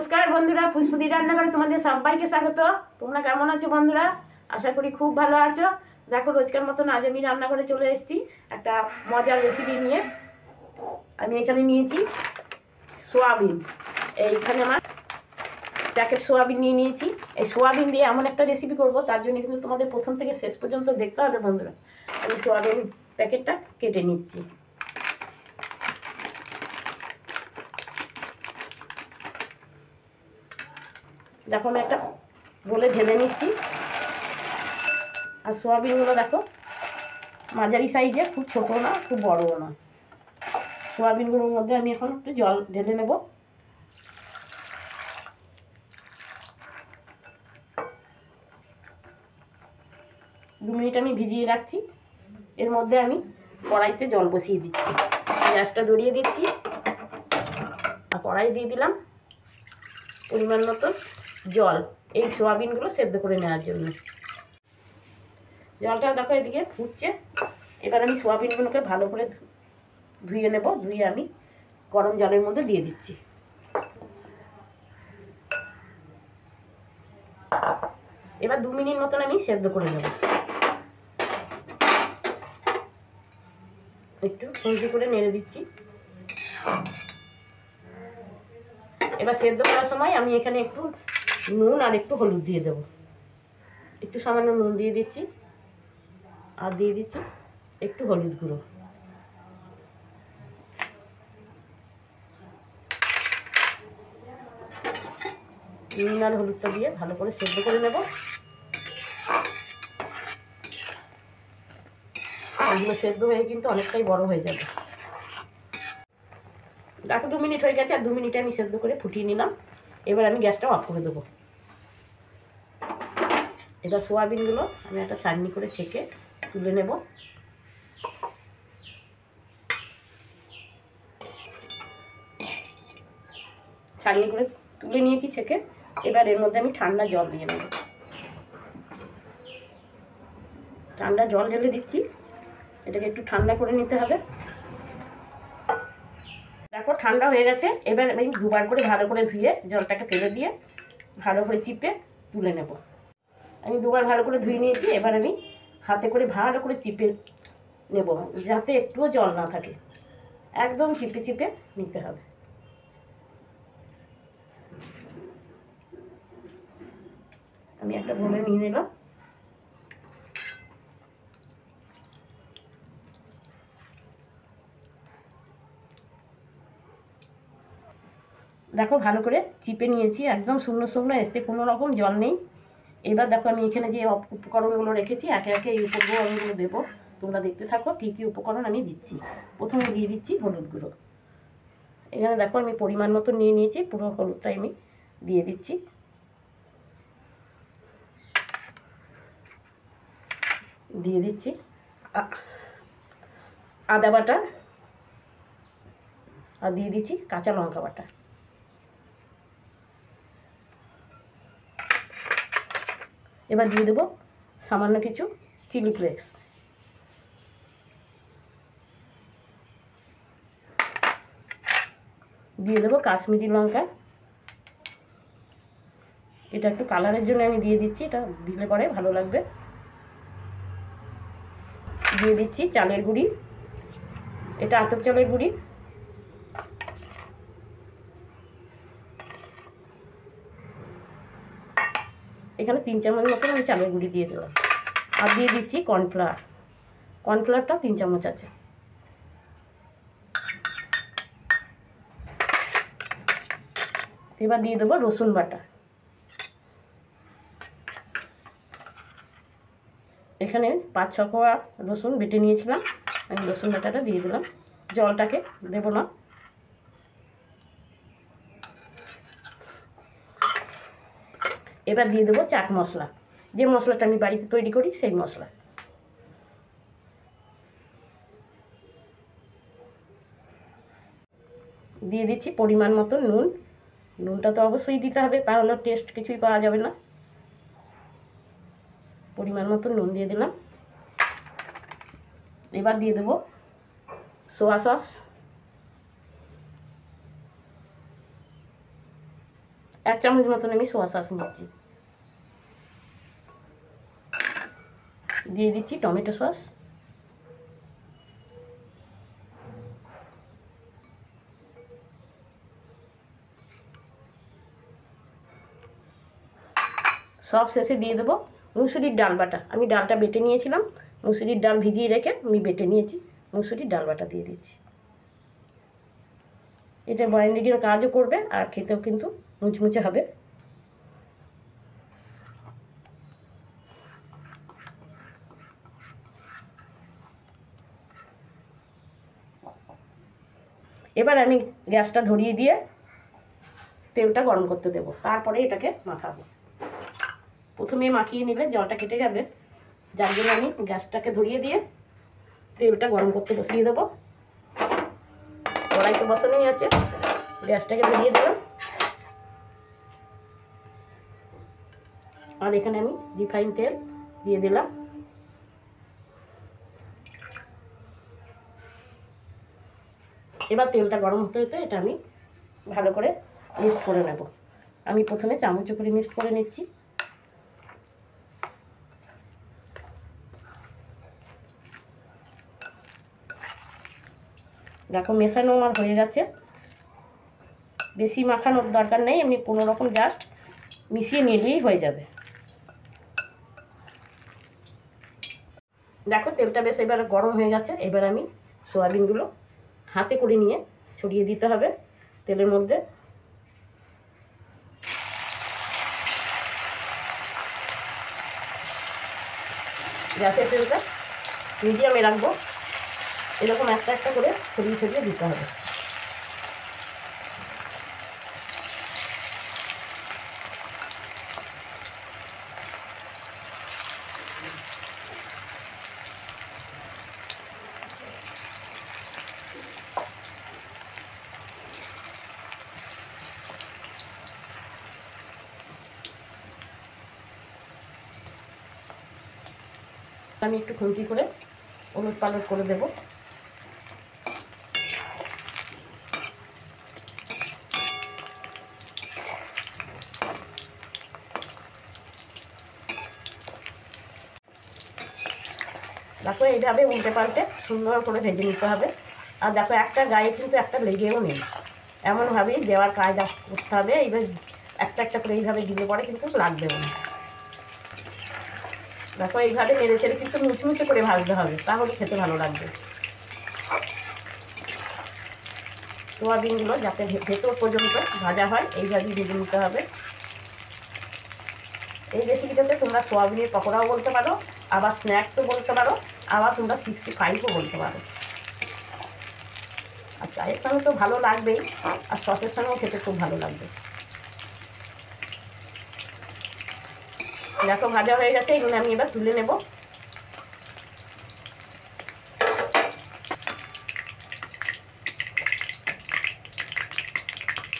নমস্কার বন্ধুরা, পুষ্পদি রান্নাঘরে তোমাদের সবাইকে স্বাগত। তোমরা কেমন আছো বন্ধুরা? আশা করি খুব ভালো আছো। দেখো, রোজকার মতন আজ আমি রান্নাঘরে চলে এসেছি একটা মজার রেসিপি নিয়ে। আমি এখানে নিয়েছি সোয়াবিন। এইখানে আমার প্যাকেট সোয়াবিন নিয়েছি। এই সোয়াবিন দিয়ে এমন একটা রেসিপি করব, তার জন্য কিন্তু তোমাদের প্রথম থেকে শেষ পর্যন্ত দেখতে হবে বন্ধুরা। আমি সোয়াবিন প্যাকেটটা কেটে নিচ্ছি। দেখো, আমি একটা বলে ঢেলে নিচ্ছি। আর সোয়াবিনগুলো দেখো মাঝারি সাইজে, খুব ছোটো না খুব বড়ও না। সোয়াবিনগুলোর মধ্যে আমি এখন একটু জল ঢেলে নেব। দু মিনিট আমি ভিজিয়ে রাখছি। এর মধ্যে আমি কড়াইতে জল বসিয়ে দিচ্ছি। গ্যাসটা ধরিয়ে দিচ্ছি আর কড়াই দিয়ে দিলাম পরিমাণ মতো জল, এই সোয়াবিনগুলো সেদ্ধ করে নেওয়ার জন্য। জলটা দেখো এদিকে ফুটছে। এবার আমি সোয়াবিনগুলোকে ভালো করে ধুয়ে নেব। ধুয়ে আমি গরম জলের মধ্যে দিয়ে দিচ্ছি। এবার 2 মিনিট মতন আমি সেদ্ধ করে নেব। একটু খুন্তি করে নেড়ে দিচ্ছি। এবার সেদ্ধ করার সময় আমি এখানে একটু নুন আর একটু হলুদ দিয়ে দেব। একটু সামান্য নুন দিয়ে দিচ্ছি আর দিয়ে দিচ্ছি একটু হলুদ গুঁড়ো। নুন আর হলুদটা দিয়ে ভালো করে সেদ্ধ করে নেব। এগুলো সেদ্ধ হয়ে কিন্তু অনেকটাই বড় হয়ে যাবে। দেখো 2 মিনিট হয়ে গেছে, আর 2 মিনিটে আমি সেদ্ধ করে ফুটিয়ে নিলাম। এবার আমি গ্যাসটা অফ করে দেবো। এবার সোয়াবিনগুলো আমি একটা চাটনি করে ছেঁকে তুলে নেব। চাটনি করে তুলে নিয়েছি ছেঁকে। এবার এর মধ্যে আমি ঠান্ডা জল দিয়ে নেব। ঠান্ডা জল ঢেলে দিচ্ছি। এটাকে একটু ঠান্ডা করে নিতে হবে। দেখো ঠান্ডা হয়ে গেছে। এবার আমি দুবার করে ভালো করে ধুয়ে জলটাকে ফেলে দিয়ে ভালো করে চিপে তুলে নেব। আমি দুবার ভালো করে ধুয়ে নিয়েছি। এবার আমি হাতে করে ভালো করে চিপে নেব, যাতে একটুও জল না থাকে। একদম চিপে চিপে নিতে হবে। আমি একটা বলে নিয়ে নিলাম। দেখো ভালো করে চিপে নিয়েছি, একদম শুকনো শুকনো, এতে কোনো রকম জল নেই। এবার দেখো আমি এখানে যে উপকরণগুলো রেখেছি একে একে এই উপকরণগুলো দেবো। তোমরা দেখতে থাকো কী কী উপকরণ আমি দিচ্ছি। প্রথমে দিয়ে দিচ্ছি হলুদ গুঁড়ো। এখানে দেখো আমি পরিমাণ মতো নিয়ে নিয়েছি, পুরো হলুদটাই আমি দিয়ে দিচ্ছি। দিয়ে দিচ্ছি আদা বাটা আর দিয়ে দিচ্ছি কাঁচা লঙ্কা বাটা। এবার দিয়ে দেবো সামান্য কিছু চিলি ফ্লেক্স। দিয়ে দেবো কাশ্মীরি লঙ্কা। এটা একটু কালারের জন্য আমি দিয়ে দিচ্ছি, এটা দিলে পরে ভালো লাগবে। দিয়ে দিচ্ছি চালের গুঁড়ি। এটা আতপ চালের গুঁড়ি। এখানে 3 চামচ মতো আমি চালের গুঁড়ি দিয়ে দিলাম। আর দিয়ে দিচ্ছি কর্নফ্লাওয়ার। কর্নফ্লাওয়ারটাও 3 চামচ আছে। এবার দিয়ে দেবো রসুন বাটা। এখানে 5-6 কোয়া রসুন বেটে নিয়েছিলাম, আমি রসুন বাটাটা দিয়ে দিলাম। জলটাকে দেব না। এবার দিয়ে দেবো চাট মশলা, যে মশলাটা আমি বাড়িতে তৈরি করি সেই মশলা। দিয়ে দিচ্ছি পরিমাণ মতো নুন। নুনটা তো অবশ্যই দিতে হবে, তাহলে টেস্ট কিছুই পাওয়া যাবে না। পরিমাণ মতো নুন দিয়ে দিলাম। এবার দিয়ে দেবো সোয়া সস। 1 চামচ মতন আমি সোয়া সস নিচ্ছি। দিয়ে দিচ্ছি টমেটো সস, সব শেষে দিয়ে দেবো মুসুরির ডাল বাটা। আমি ডালটা বেটে নিয়েছিলাম, মুসুরির ডাল ভিজিয়ে রেখে আমি বেটে নিয়েছি, মুসুরির ডাল বাটা দিয়ে দিচ্ছি। এটা বাইন্ডিংয়ের কাজও করবে আর খেতেও কিন্তু মুচমুচে হবে। এবার আমি গ্যাসটা ধরিয়ে দিয়ে তেলটা গরম করতে দেব, তারপরে এটাকে মাখাবো। প্রথমে মাখিয়ে নিলে জলটা কেটে যাবে, যার জন্য আমি গ্যাসটাকে ধরিয়ে দিয়ে তেলটা গরম করতে বসিয়ে দেবো। কড়াই তো বসানোই আছে, গ্যাসটাকে ধরিয়ে দিলাম। আর এখানে আমি রিফাইন তেল দিয়ে দিলাম। এবার তেলটা গরম হতে হতে এটা আমি ভালো করে মিক্স করে নেব। আমি প্রথমে চামচে করে মিক্স করে নিচ্ছি। দেখো মেশানো আমার হয়ে গেছে, বেশি মাখানোর দরকার নেই, এমনি কোনো রকম জাস্ট মিশিয়ে নিলেই হয়ে যাবে। দেখো তেলটা বেশ এবার গরম হয়ে গেছে। এবার আমি সয়াবিনগুলো হাতে করে নিয়ে ছড়িয়ে দিতে হবে তেলের মধ্যে। গ্যাসের তেলটা মিডিয়ামে রাখবো, এরকম একটা একটা করে ছড়িয়ে ছড়িয়ে দিতে হবে। আমি একটু খুন্তি করে উলট পালট করে দেব। দেখো এইভাবে উল্টে পাল্টে সুন্দর করে ভেজে নিতে হবে। আর দেখো একটা গায়ে কিন্তু একটা লেগেও নেই, এমনভাবেই দেওয়ার কাজ করতে হবে। এইভাবে একটা একটা করে এইভাবে দিলে পরে কিন্তু লাগবেও না। দেখো এইভাবে নেড়ে চেড়ে কিন্তু মুচমুচে করে ভাজতে হবে, তাহলে খেতে ভালো লাগবে। সোয়াবিনগুলো যাতে ভেতর পর্যন্ত ভাজা হয় এইভাবেই ভেজে নিতে হবে। এই রেসিপিটাতে তোমরা সোয়াবিনের পকোড়াও বলতে পারো, আবার স্ন্যাক্সও বলতে পারো, আবার তোমরা 65ও বলতে পারো। আর চায়ের সঙ্গে তো ভালো লাগবেই, আর সসের সঙ্গেও খেতে খুব ভালো লাগবে। দেখো ভাজা হয়ে গেছে, এগুলো আমি এবার তুলে নেব।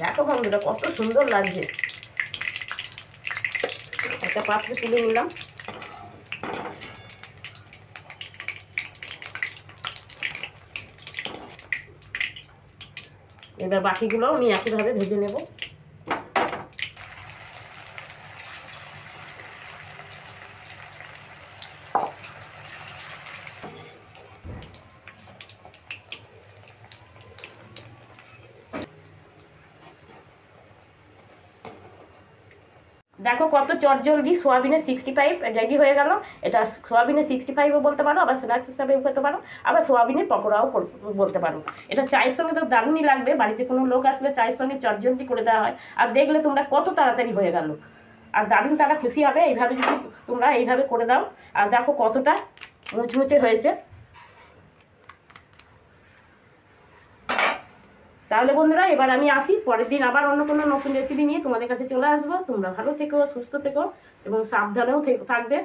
দেখো বন্ধুরা কত সুন্দর লাগছে। একটা পাত্রে তুলে নিলাম। এবার বাকিগুলো আমি একইভাবে ভেজে নেব। দেখো কত চটজলদি সোয়াবিনের 65 রেডি হয়ে গেল। এটা সোয়াবিনের 65ও বলতে পারো, আবার স্ন্যাক্স হিসাবেও খেতে পারো, আবার সোয়াবিনের পকোড়াও বলতে পারো। এটা চায়ের সঙ্গে তো দারুণই লাগবে। বাড়িতে কোনো লোক আসলে চায়ের সঙ্গে চটজলদি করে দেওয়া হয়, আর দেখলে তোমরা কত তাড়াতাড়ি হয়ে গেল, আর দারুণ তারা খুশি হবে এইভাবে যদি তোমরা এইভাবে করে দাও। আর দেখো কতটা মুচমুচে হয়েছে। তাহলে বন্ধুরা এবার আমি আসি, পরের দিন আবার অন্য কোনো নতুন রেসিপি নিয়ে তোমাদের কাছে চলে আসবো। তোমরা ভালো থেকো, সুস্থ থেকো এবং সাবধানেও থাকবে।